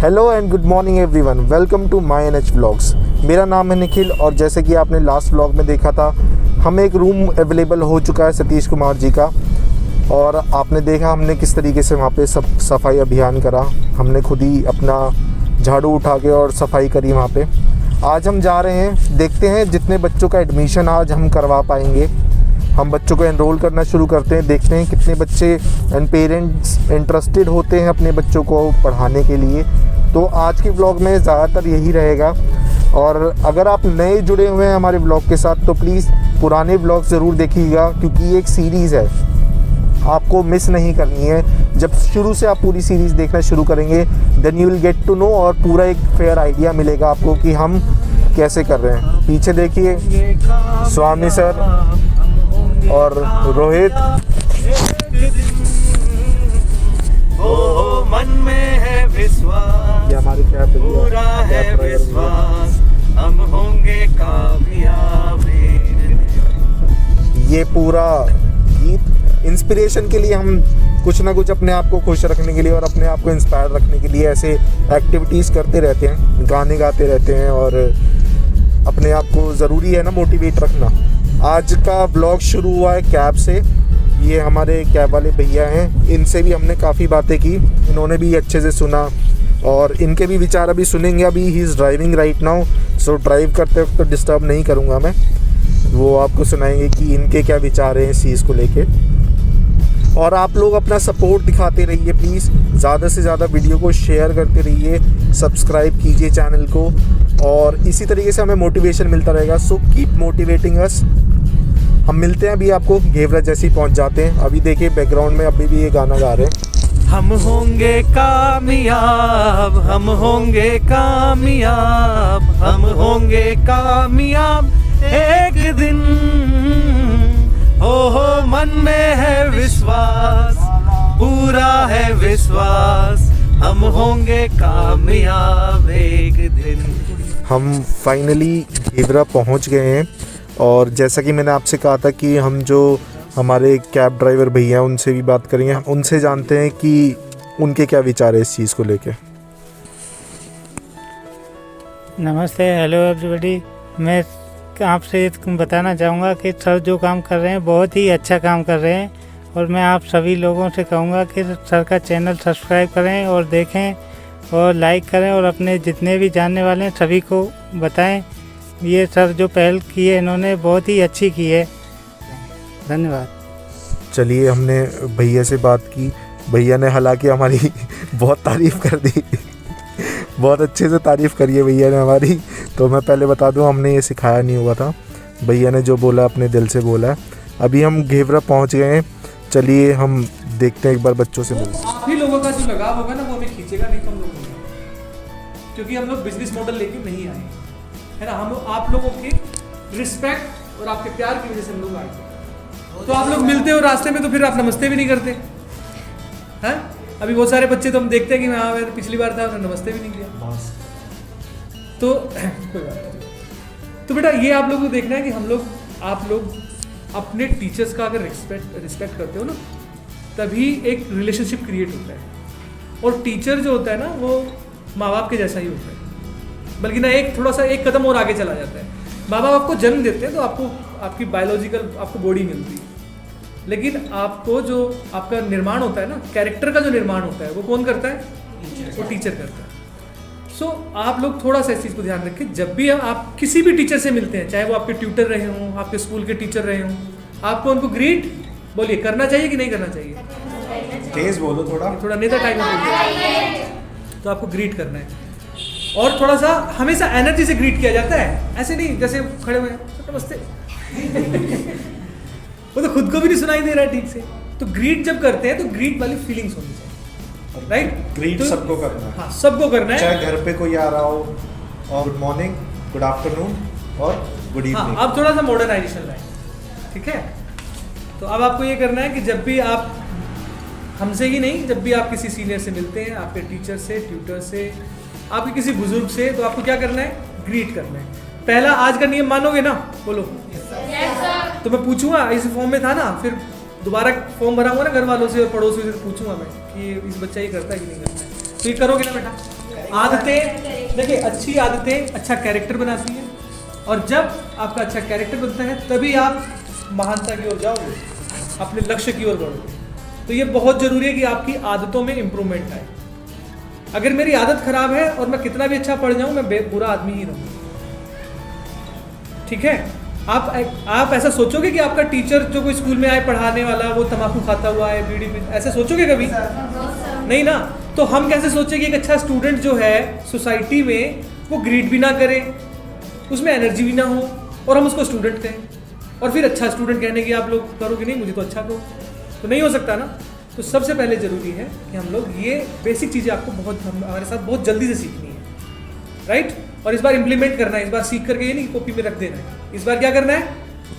Hello and good morning everyone, welcome to my N H vlogs. मेरा नाम है निखिल और जैसे कि आपने लास्ट व्लॉग में देखा था, हमें एक रूम अवेलेबल हो चुका है सतीश कुमार जी का। और आपने देखा हमने किस तरीके से वहाँ पे सब सफाई अभियान करा। हमने खुद ही अपना झाड़ू उठा के और सफाई करी वहाँ पे। आज हम जा रहे हैं, देखते हैं जितने बच्चों का एडमिशन आज हम करवा पाएंगे। हम बच्चों को एनरोल करना शुरू करते हैं, देखते हैं कितने बच्चे एंड पेरेंट्स इंटरेस्टेड होते हैं अपने बच्चों को पढ़ाने के लिए। तो आज के व्लॉग में ज़्यादातर यही रहेगा। और अगर आप नए जुड़े हुए हैं हमारे व्लॉग के साथ तो प्लीज़ पुराने व्लॉग ज़रूर देखिएगा, क्योंकि ये एक सीरीज़ है, आपको मिस नहीं करनी है। जब शुरू से आप पूरी सीरीज़ देखना शुरू करेंगे then you will get to know और पूरा एक फेयर आइडिया मिलेगा आपको कि हम कैसे कर रहे हैं। पीछे देखिए स्वामी सर और रोहित। ओ मन में है विश्वास, ये हमारे कैब पूरा है विश्वास, हम होंगे कामयाब। ये पूरा गीत इंस्पिरेशन के लिए, हम कुछ ना कुछ अपने आप को खुश रखने के लिए और अपने आप को इंस्पायर रखने के लिए ऐसे एक्टिविटीज़ करते रहते हैं, गाने गाते रहते हैं। और अपने आप को ज़रूरी है ना मोटिवेट रखना। आज का ब्लॉग शुरू हुआ है कैब से। ये हमारे कैब वाले भैया हैं, इनसे भी हमने काफ़ी बातें की, इन्होंने भी अच्छे से सुना और इनके भी विचार अभी सुनेंगे। अभी he is driving right now, so drive करते वक्त तो डिस्टर्ब नहीं करूँगा मैं। वो आपको सुनाएंगे कि इनके क्या विचार हैं इस चीज़ को लेके। और आप लोग अपना सपोर्ट दिखाते रहिए प्लीज़, ज़्यादा से ज़्यादा वीडियो को शेयर करते रहिए, सब्सक्राइब कीजिए चैनल को और इसी तरीके से हमें मोटिवेशन मिलता रहेगा। सो कीप मोटिवेटिंग अस। हम मिलते हैं अभी आपको घेवरा जैसे ही पहुंच जाते हैं। अभी देखिए बैकग्राउंड में अभी भी ये गाना गा रहे हैं। हम होंगे कामयाब, हम होंगे कामयाब, हम होंगे कामयाब एक दिन। हो मन में है विश्वास, पूरा है विश्वास, हम होंगे कामयाब एक दिन। हम फाइनली घेवरा पहुंच गए हैं और जैसा कि मैंने आपसे कहा था कि हम जो हमारे कैब ड्राइवर भैया हैं उनसे भी बात करेंगे, हम उनसे जानते हैं कि उनके क्या विचार है इस चीज़ को लेके। नमस्ते, हेलो एवरीबॉडी। मैं आपसे बताना चाहूँगा कि सर जो काम कर रहे हैं बहुत ही अच्छा काम कर रहे हैं और मैं आप सभी लोगों से कहूँगा कि सर का चैनल सब्सक्राइब करें और देखें और लाइक करें और अपने जितने भी जानने वाले हैं सभी को बताएं। ये सर जो पहल की है इन्होंने बहुत ही अच्छी की है। धन्यवाद। चलिए, हमने भैया से बात की। भैया ने हालांकि हमारी बहुत तारीफ़ कर दी, बहुत अच्छे से तारीफ़ करी है भैया ने हमारी। तो मैं पहले बता दूं, हमने ये सिखाया नहीं हुआ था, भैया ने जो बोला अपने दिल से बोला है। अभी हम घेवरा पहुंच गए हैं, चलिए हम देखते हैं, एक बार बच्चों से मिलते हैं। आप ही लोगों का जो लगाव होगा ना वो हमें खींचेगा, नहीं तो हम लोग नहीं, क्योंकि हम लोग बिजनेस मॉडल लेके नहीं आए है ना। हम आप लोगों के रिस्पेक्ट और आपके प्यार की वजह से हम लोग आए थे। तो आप लोग मिलते हो रास्ते में तो फिर आप नमस्ते भी नहीं करते हैं। अभी बहुत सारे बच्चे तो हम देखते हैं कि हाँ मैं पिछली बार था उन्होंने नमस्ते भी नहीं किया। तो कोई बात नहीं। तो बेटा ये आप लोगों को देखना है कि हम लोग आप लोग अपने टीचर्स का अगर रिस्पेक्ट करते हो ना, तभी एक रिलेशनशिप क्रिएट होता है। और टीचर जो होता है ना वो माँ बाप के जैसा ही होता है, बल्कि ना एक थोड़ा सा एक कदम और आगे चला जाता है। माँ बाप आपको जन्म देते हैं तो आपको आपकी बायोलॉजिकल आपको बॉडी मिलती है, लेकिन आपको जो आपका निर्माण होता है ना, कैरेक्टर का जो निर्माण होता है वो कौन करता है? वो टीचर करता है। सो आप लोग थोड़ा सा इस चीज़ को ध्यान रखें। जब भी आप किसी भी टीचर से मिलते हैं, चाहे वो आपके ट्यूटर रहे हों, आपके स्कूल के टीचर रहे हों, आपको उनको ग्रीट बोलिए करना चाहिए कि नहीं करना चाहिए? तेज बोलो, थोड़ा नेता टाइप में तो आपको ग्रीट करना है। और थोड़ा सा हमेशा एनर्जी से ग्रीट किया जाता है, ऐसे नहीं जैसे खड़े हुए नमस्ते वो तो खुद को भी नहीं सुनाई दे रहा है ठीक से। तो ग्रीट जब करते हैं तो ग्रीट वाली फीलिंग्स होनी चाहिए, राइट? ग्रीट तो सबको करना है। हाँ, सबको करना है, चाहे घर पे कोई आ रहा हो, और गुड मॉर्निंग, गुड आफ्टरनून और गुड इवनिंग। हाँ, अब थोड़ा सा मॉडर्नाइजेशन लाए, ठीक है? तो अब आपको ये करना है कि जब भी आप हमसे ही नहीं, जब भी आप किसी सीनियर से मिलते हैं, आपके टीचर से, ट्यूटर से, आपके किसी बुजुर्ग से, तो आपको क्या करना है? ग्रीट करना है। पहला आज का नियम मानोगे ना? बोलो तो मैं पूछूंगा, इस फॉर्म में था ना, फिर दोबारा फॉर्म भराऊंगा ना घर वालों से और पड़ोसियों से, पूछूंगा मैं कि इस बच्चा ये करता है कि नहीं करता है, तो ये करोगे ना बेटा? आदतें, देखिए अच्छी आदतें अच्छा कैरेक्टर बनाती हैं, और जब आपका अच्छा कैरेक्टर बनता है तभी आप महानता की ओर जाओगे, अपने लक्ष्य की ओर बढ़ोगे। तो ये बहुत ज़रूरी है कि आपकी आदतों में इम्प्रूवमेंट आए। अगर मेरी आदत खराब है और मैं कितना भी अच्छा पढ़ जाऊँ, मैं बुरा आदमी ही रहूँगा। ठीक है, आप ऐसा सोचोगे कि आपका टीचर जो कोई स्कूल में आए पढ़ाने वाला वो तम्बाकू खाता हुआ है, बीड़ी पीता, ऐसे सोचोगे कभी? नहीं ना। तो हम कैसे सोचें कि एक अच्छा स्टूडेंट जो है सोसाइटी में वो ग्रीड भी ना करे, उसमें एनर्जी भी ना हो, और हम उसको स्टूडेंट कहें, और फिर अच्छा स्टूडेंट कहने की आप लोग करोगे नहीं, मुझे तो अच्छा कहो, तो नहीं हो सकता ना। तो सबसे पहले ज़रूरी है कि हम लोग ये बेसिक चीज़ें आपको हमारे साथ बहुत जल्दी से सीखनी है, राइट? और इस बार इम्प्लीमेंट करना है। इस बार सीख करके ये नहीं कॉपी में रख देना है, इस बार क्या करना है?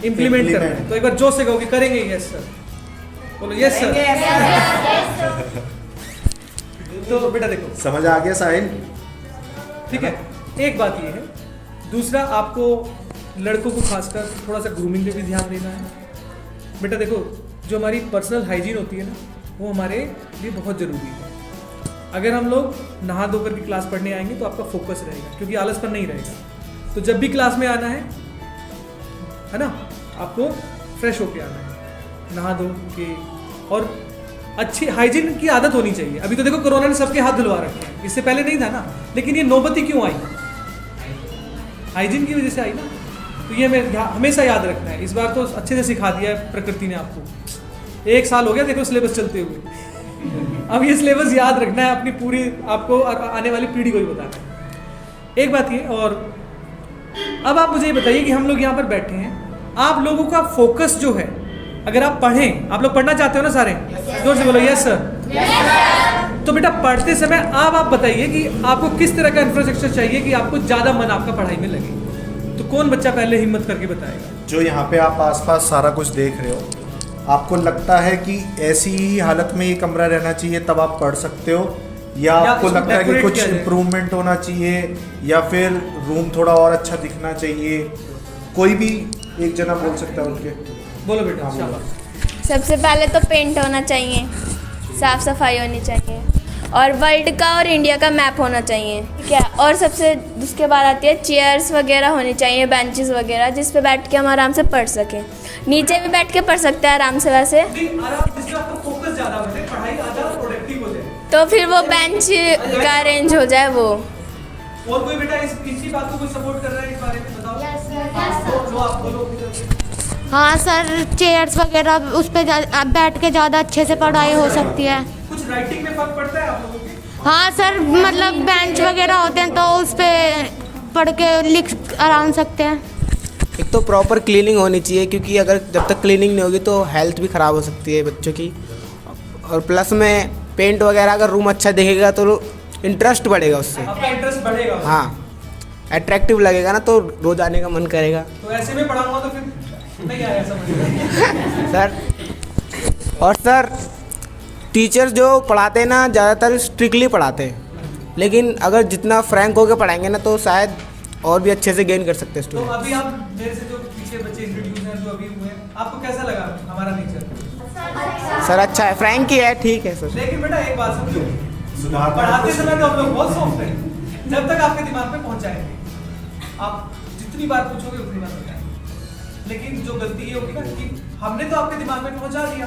इम्प्लीमेंट करना है। तो एक बार जोश से कहोगे करेंगे, यस सर, बोलो यस सर। तो बेटा देखो, समझ आ गया साहिल? ठीक है, एक बात ये है। दूसरा, आपको लड़कों को खासकर थोड़ा सा ग्रूमिंग पे भी ध्यान देना है। बेटा देखो, जो हमारी पर्सनल हाइजीन होती है ना, वो हमारे लिए बहुत ज़रूरी है। अगर हम लोग नहा धोकर की क्लास पढ़ने आएंगे तो आपका फोकस रहेगा, क्योंकि आलसपन नहीं रहेगा। तो जब भी क्लास में आना है ना, आपको फ्रेश होके आना है, नहा धो के, और अच्छी हाइजीन की आदत होनी चाहिए। अभी तो देखो कोरोना ने सबके हाथ धुलवा रखे हैं, इससे पहले नहीं था ना, लेकिन ये नौबत ही क्यों आई? हाइजीन की वजह से आई ना। तो ये हमें हमेशा याद रखना है। इस बार तो अच्छे से सिखा दिया है प्रकृति ने आपको, 1 साल हो गया देखो सिलेबस चलते हुए। अब ये सिलेबस याद रखना है, अपनी पूरी आपको आने वाली पीढ़ी को भी बताना है। एक बात ये, और अब आप मुझे ये बताइए कि हम लोग यहाँ पर बैठे हैं, आप लोगों का फोकस जो है, अगर आप पढ़ें, आप लोग पढ़ना चाहते हो ना सारे? जोर से बोलो यस सर। तो बेटा पढ़ते समय अब आप बताइए कि आपको किस तरह का इंफ्रास्ट्रक्चर चाहिए कि आपको ज़्यादा मन आपका पढ़ाई में लगे। तो कौन बच्चा पहले हिम्मत करके बताएगा? जो यहाँ पे आप आसपास सारा कुछ देख रहे हो, आपको लगता है कि ऐसी ही हालत में ये कमरा रहना चाहिए तब आप पढ़ सकते हो, या आपको लगता है कि कुछ इम्प्रूवमेंट होना चाहिए, या फिर रूम थोड़ा और अच्छा दिखना चाहिए? कोई भी एक जना बोल सकता है उनके। बोलो बेटा। शाबाश। सबसे पहले तो पेंट होना चाहिए, साफ़ सफाई होनी चाहिए, और वर्ल्ड का और इंडिया का मैप होना चाहिए, ठीक है। और सबसे उसके बाद आती है चेयर्स वगैरह होनी चाहिए, बेंचेस वगैरह, जिस पे बैठ के हम आराम से पढ़ सकें। नीचे भी बैठ के पढ़ सकते हैं आराम से वैसे, फोकस ज़्यादा हो जाए, पढ़ाई ज़्यादा प्रोडक्टिव हो जाए, तो फिर वो बेंच का अरेंज हो जाए वो। और कोई बेटा इसी बात को कोई सपोर्ट कर रहा है? इस बारे में बताओ। जो आप बोलो। हाँ सर, चेयर्स वगैरह उस पर बैठ के ज़्यादा अच्छे से पढ़ाई हो सकती है। कुछ राइटिंग में फर्क पड़ता है आप लोगों की? हाँ सर, मतलब बेंच वगैरह होते हैं तो उस पर पढ़ के लिख आराम सकते हैं। एक तो प्रॉपर क्लीनिंग होनी चाहिए, क्योंकि अगर जब तक क्लीनिंग नहीं होगी तो हेल्थ भी ख़राब हो सकती है बच्चों की। और प्लस में पेंट वगैरह अगर रूम अच्छा दिखेगा तो इंटरेस्ट बढ़ेगा उससे। आपका इंटरेस्ट बढ़ेगा। हाँ, अट्रैक्टिव लगेगा ना, तो रोज आने का मन करेगा। तो ऐसे में पढ़ाऊंगा तो फिर नहीं आया समझ। सर, और सर टीचर जो पढ़ाते हैं ना, ज़्यादातर स्ट्रिक्टली पढ़ाते हैं, लेकिन अगर जितना फ्रैंक होकर पढ़ाएंगे ना तो शायद और भी अच्छे से गेन कर सकते हैं तो स्टूडेंट। अभी आप मेरे से जो पीछे बच्चे इंट्रोड्यूस हैं जो अभी हुए हैं, आपको कैसा लगा हमारा नेचर? सर अच्छा है, फ्रैंक ही है, ठीक है सर। लेकिन बेटा एक बात समझो, पढ़ाते समय तो हम लोग बहुत सॉफ्ट हैं, जब तक आपके दिमाग में पहुंच जाएंगे। आप जितनी बार पूछोगे उतनी बार बताएंगे। लेकिन जो गलती ये होगी ना कि हमने तो आपके दिमाग में पहुंचा दिया,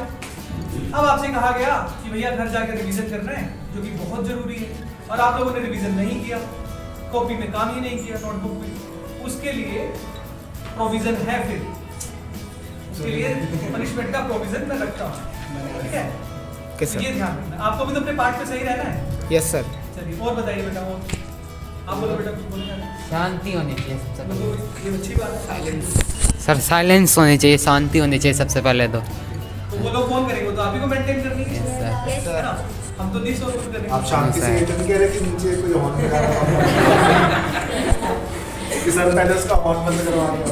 अब आपसे कहा गया कि भैया घर जाकर रिवीजन करना है, जो कि बहुत जरूरी है, और आप लोगों ने रिवीजन नहीं किया, कॉपी में काम ही नहीं किया, नोटबुक में। उसके लिए प्रोविजन है, फिर उसके लिए पनिशमेंट का प्रोविजन मैं रखता हूँ, ठीक है? कैसे? ये ध्यान रखना, आपको भी तो अपने पार्ट पे सही रहना है। Yes sir. चलिए और बताइए बेटा, और आप बोलो बेटा, कुछ बोलना है? शांति होनी चाहिए सबसे पहले। ये अच्छी बात है। सर साइलेंस होनी चाहिए, शांति होनी चाहिए सबसे पहले तो। तो वो लोग कौन करेंगे? वो तो आप ही को मेंटेन करनी है। है ना? हम तो नहीं सोच करेंगे। आप शांति से ये तो नहीं कह रहे कि नीचे कोई हॉर्न लगा रहा है कि सर पहले उसका हॉर्न बंद करवा दो।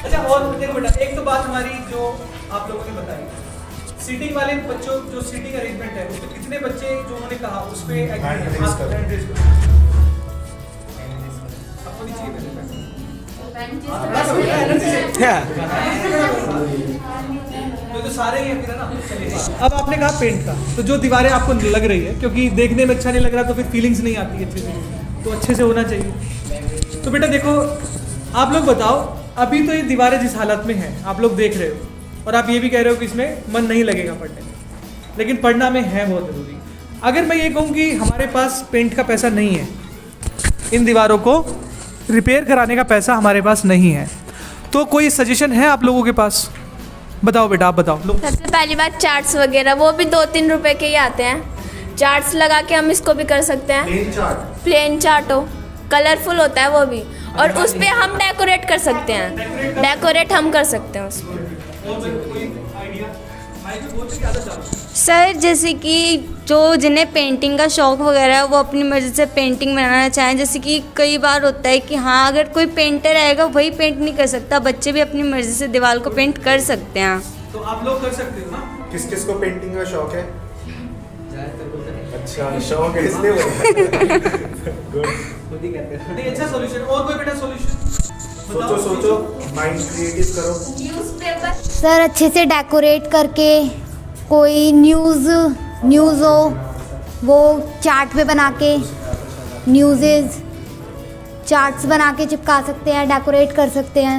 अच्छा, और देखो बेटा, एक तो बात हमारी जो आप लोगों ने बताई, सीटिंग वाले बच्चों जो सीटिंग अरेंजमेंट है, उसमें कितने बच्चे जो उन्होंने कहा उस पे आपको नहीं चाहिए तो ये तो सारे ही हैं फिर, है ना? चलिए, अब आपने कहा पेंट का, तो जो दीवारें आपको लग रही है, क्योंकि देखने में अच्छा नहीं लग रहा तो फिर फीलिंग्स नहीं आती अच्छे से, तो अच्छे से होना चाहिए। तो बेटा देखो, आप लोग बताओ, अभी तो ये दीवारें जिस हालत में हैं आप लोग देख रहे हो, और आप ये भी कह रहे हो कि इसमें मन नहीं लगेगा पढ़ने में, लेकिन पढ़ना में है बहुत ज़रूरी। अगर मैं ये कहूँ कि हमारे पास पेंट का पैसा नहीं है, इन दीवारों को रिपेयर कराने का पैसा हमारे पास नहीं है, तो कोई सजेशन है आप लोगों के पास? बताओ बेटा, आप बताओ। लो, सबसे पहली बात चार्ट्स वगैरह, वो भी 2-3 रुपए के ही आते हैं। चार्ट्स लगा के हम इसको भी कर सकते हैं। प्लेन चार्ट हो, कलरफुल होता है वो भी, और उस पे हम डेकोरेट कर सकते हैं। डेकोरेट हम कर सकते हैं उसमें। सर जैसे कि जो जिन्हें पेंटिंग का शौक़ वगैरह है वो अपनी मर्ज़ी से पेंटिंग बनाना चाहें, जैसे कि कई बार होता है कि हाँ अगर कोई पेंटर आएगा वही पेंट नहीं कर सकता, बच्चे भी अपनी मर्ज़ी से दीवार को पेंट कर सकते हैं। तो आप लोग कर सकते हो ना? किस किस को पेंटिंग का शौक है? अच्छा, शौक है इसलिए नहीं, अच्छा सॉल्यूशन। और कोई बेटा सॉल्यूशन? सोचो, माइंड क्रिएटिव करो। न्यूज़पेपर, सर अच्छे से डेकोरेट करके कोई न्यूज़ हो वो चार्ट पे बना के, न्यूज़ चार्ट्स बना के चिपका सकते हैं, डेकोरेट कर सकते हैं।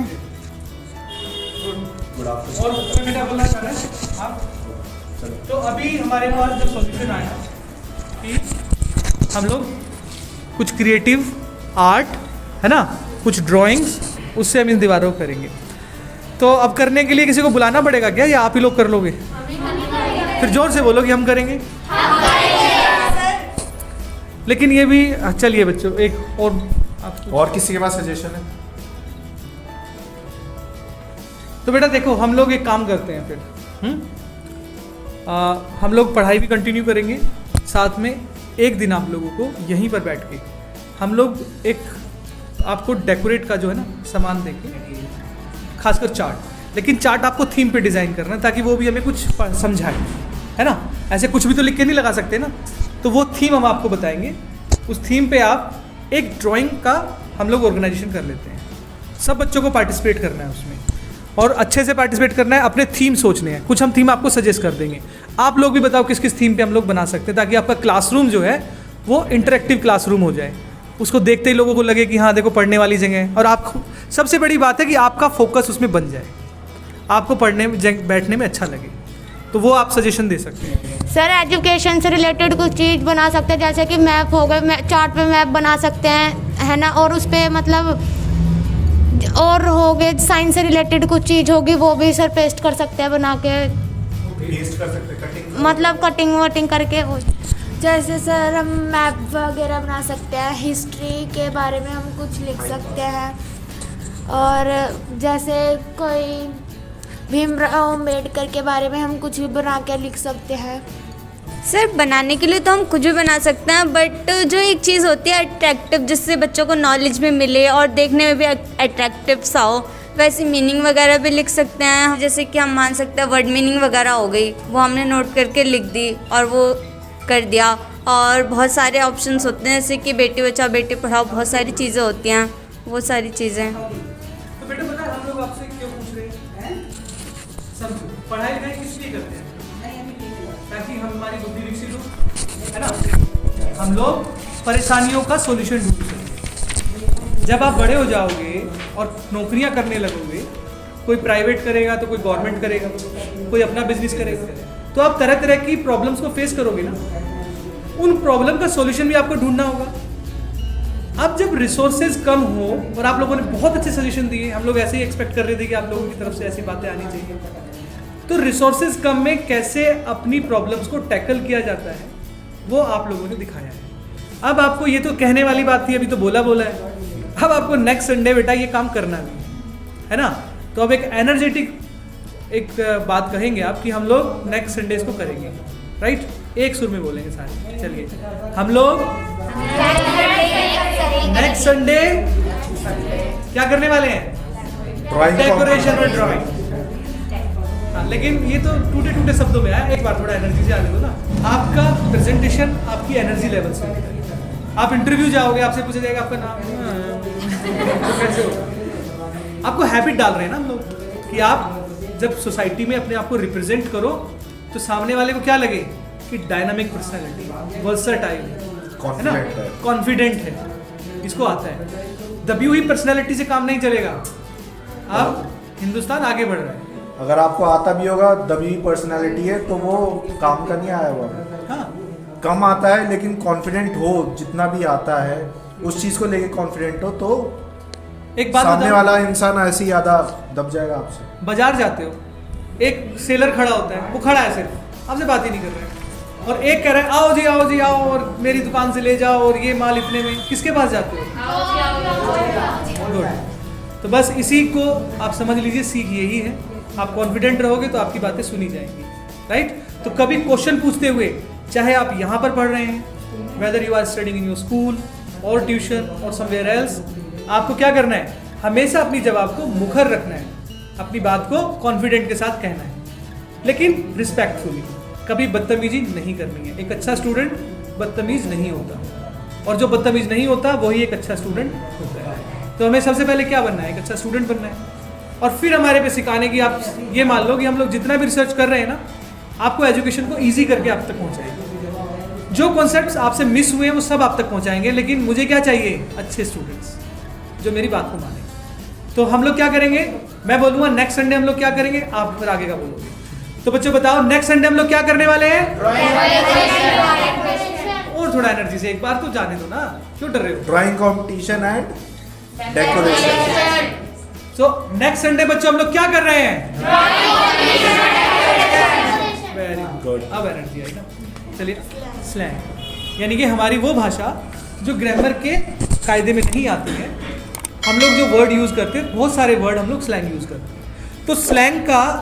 और बेटा बोलना चाह रहे हैं आप? तो अभी हमारे पास जो सॉल्यूशन आया कि हम लोग कुछ क्रिएटिव आर्ट, है ना, कुछ ड्राइंग्स, उससे हम इन दीवारों को करेंगे। तो अब करने के लिए किसी को बुलाना पड़ेगा क्या, या आप ही लोग कर लोगे? फिर जोर से बोलो कि हम करेंगे। लेकिन ये भी, चलिए बच्चों, एक और किसी के पास सजेशन है? तो बेटा देखो, हम लोग एक काम करते हैं फिर, हम लोग पढ़ाई भी कंटिन्यू करेंगे, साथ में एक दिन आप लोगों को यहीं पर बैठ के हम लोग एक आपको डेकोरेट का जो है ना सामान देंगे, खासकर चार्ट। लेकिन चार्ट आपको थीम पे डिज़ाइन करना है, ताकि वो भी हमें कुछ समझाए, है ना? ऐसे कुछ भी तो लिख के नहीं लगा सकते ना, तो वो थीम हम आपको बताएंगे। उस थीम पे आप एक ड्राइंग का हम लोग ऑर्गेनाइजेशन कर लेते हैं। सब बच्चों को पार्टिसिपेट करना है उसमें, और अच्छे से पार्टिसिपेट करना है। अपने थीम सोचने हैं, कुछ हम थीम आपको सजेस्ट कर देंगे। आप लोग भी बताओ किस किस थीम पे हम लोग बना सकते हैं, ताकि आपका क्लासरूम जो है वो इंटरेक्टिव क्लासरूम हो जाए। उसको देखते ही लोगों को लगे कि हाँ देखो पढ़ने वाली जगह है, और आप, सबसे बड़ी बात है कि आपका फोकस उसमें बन जाए, आपको पढ़ने में बैठने में अच्छा लगे। तो वो आप सजेशन दे सकते हैं। सर एजुकेशन से रिलेटेड कुछ चीज़ बना सकते हैं, जैसे कि मैप हो गए, चार्ट पे मैप बना सकते हैं, है ना, और उस पर मतलब और हो गए साइंस से रिलेटेड कुछ चीज़ होगी वो भी सर पेस्ट कर सकते हैं बना के, पेस्ट कर सकते हैं, कटिंग, मतलब कटिंग वटिंग करके वो। जैसे सर हम मैप वगैरह बना सकते हैं, हिस्ट्री के बारे में हम कुछ लिख सकते हैं, और जैसे कोई भीमराव अम्बेडकर के बारे में हम कुछ भी बना के लिख सकते हैं। सर बनाने के लिए तो हम कुछ भी बना सकते हैं, बट जो एक चीज़ होती है अट्रैक्टिव, जिससे बच्चों को नॉलेज भी मिले और देखने में भी अट्रैक्टिव सा हो, वैसे मीनिंग वगैरह भी लिख सकते हैं। जैसे कि हम मान सकते हैं वर्ड मीनिंग वगैरह हो गई, वो हमने नोट करके लिख दी और वो कर दिया। और बहुत सारे ऑप्शंस होते हैं, जैसे कि बेटी बचाओ बेटी पढ़ाओ, बहुत सारी चीज़ें होती हैं, वो सारी चीज़ें। तो बेटा पता है हम लोग आपसे क्यों पूछ रहे हैं? समझो, पढ़ाई लिखाई किस लिए करते हैं? ताकि हमारी बुद्धि विकसित हो, है ना? हम लोग परेशानियों का सॉल्यूशन ढूंढ सकते। जब आप बड़े हो जाओगे और नौकरियां करने लगोगे, कोई प्राइवेट करेगा तो कोई गवर्नमेंट करेगा, कोई अपना बिजनेस करेगा, तो आप तरह तरह की प्रॉब्लम्स को फेस करोगे ना। उन प्रॉब्लम का सॉल्यूशन भी आपको ढूंढना होगा। अब जब रिसोर्सेज कम हो, और आप लोगों ने बहुत अच्छे सजेशन दिए, हम लोग ऐसे ही एक्सपेक्ट कर रहे थे कि आप लोगों की तरफ से ऐसी बातें आनी चाहिए, तो रिसोर्सेज कम में कैसे अपनी प्रॉब्लम्स को टैकल किया जाता है वो आप लोगों ने दिखाया है। अब आपको ये तो कहने वाली बात थी, अभी तो बोला है, अब आपको नेक्स्ट संडे बेटा ये काम करना भी है ना। तो अब एक एनर्जेटिक एक बात कहेंगे आप कि हम लोग नेक्स्ट संडे इसको करेंगे, राइट? एक सुर में बोलेंगे सारे। चलिए, हम लोग नेक्स्ट संडे क्या करने वाले हैं? डेकोरेशन और ड्राइंग। हाँ, लेकिन ये तो टूटे टूटे शब्दों में आया, एक बार थोड़ा एनर्जी से आने दो ना। आपका प्रेजेंटेशन आपकी एनर्जी लेवल से, आप इंटरव्यू जाओगे, आपसे पूछा जाएगा आपका नाम, तो कैसे होगा? आपको हैबिट डाल रहे हैं ना हम लोग कि आप जब सोसाइटी में अपने आप को रिप्रेजेंट करो तो सामने वाले को क्या लगे कि डायनामिक पर्सनैलिटी, वर्सटाइल है ना, कॉन्फिडेंट है, इसको आता है। दबी हुई पर्सनैलिटी से काम नहीं चलेगा। अब हिंदुस्तान आगे बढ़ रहा है। अगर आपको आता भी होगा, दबी हुई पर्सनैलिटी है तो वो काम का नहीं आया हुआ। हाँ, कम आता है लेकिन कॉन्फिडेंट हो, जितना भी आता है उस चीज़ को लेके कॉन्फिडेंट हो तो एक बात सामने बताऊं? वाला इंसान ऐसे ही आधा दब जाएगा आपसे। बाजार जाते हो, एक सेलर खड़ा होता है, वो खड़ा है सिर्फ, आपसे बात ही नहीं कर रहा है, और एक कह रहा है आओ जी आओ और मेरी दुकान से ले जाओ और ये माल इतने में, किसके पास जाते हो? गुड। तो बस इसी को आप समझ लीजिए, सीख यही है। आप कॉन्फिडेंट रहोगे तो आपकी बातें सुनी जाएंगी, राइट। तो कभी क्वेश्चन पूछते हुए, चाहे आप यहाँ पर पढ़ रहे हैं, whether you are studying in your school और ट्यूशन और समवेयर एल्स, आपको क्या करना है? हमेशा अपनी जवाब को मुखर रखना है, अपनी बात को कॉन्फिडेंट के साथ कहना है, लेकिन रिस्पेक्टफुली। कभी बदतमीजी नहीं करनी है। एक अच्छा स्टूडेंट बदतमीज नहीं होता, और जो बदतमीज नहीं होता वही एक अच्छा स्टूडेंट होता है। तो हमें सबसे पहले क्या बनना है? एक अच्छा स्टूडेंट बनना है। और फिर हमारे पे सिखाने की, आप ये मान लो कि हम लोग जितना भी रिसर्च कर रहे हैं ना, आपको एजुकेशन को ईजी करके आप तक पहुँचाएंगे। जो कॉन्सेप्ट्स आपसे मिस हुए हैं वो सब आप तक पहुँचाएंगे, लेकिन मुझे क्या चाहिए? अच्छे स्टूडेंट्स जो मेरी बात को माने। तो हम लोग क्या करेंगे? मैं बोलूँगा नेक्स्ट संडे हम लोग क्या करेंगे, आप फिर आगे का बोलोगे। तो बच्चों बताओ, नेक्स्ट संडे हम लोग क्या करने वाले हैं? और थोड़ा एनर्जी से एक बार तो जाने दो ना, क्यों डर रहे हो? Drawing competition and decoration. So next Sunday बच्चों हम लोग क्या कर रहे हैं? Very good. अब एनर्जी आई ना। चलिए, स्लैंग यानी कि हमारी वो भाषा जो ग्रामर के कायदे में नहीं आती है। हम लोग जो वर्ड यूज करते हैं, बहुत सारे वर्ड हम लोग स्लैंग यूज करते हैं। तो स्लैंग का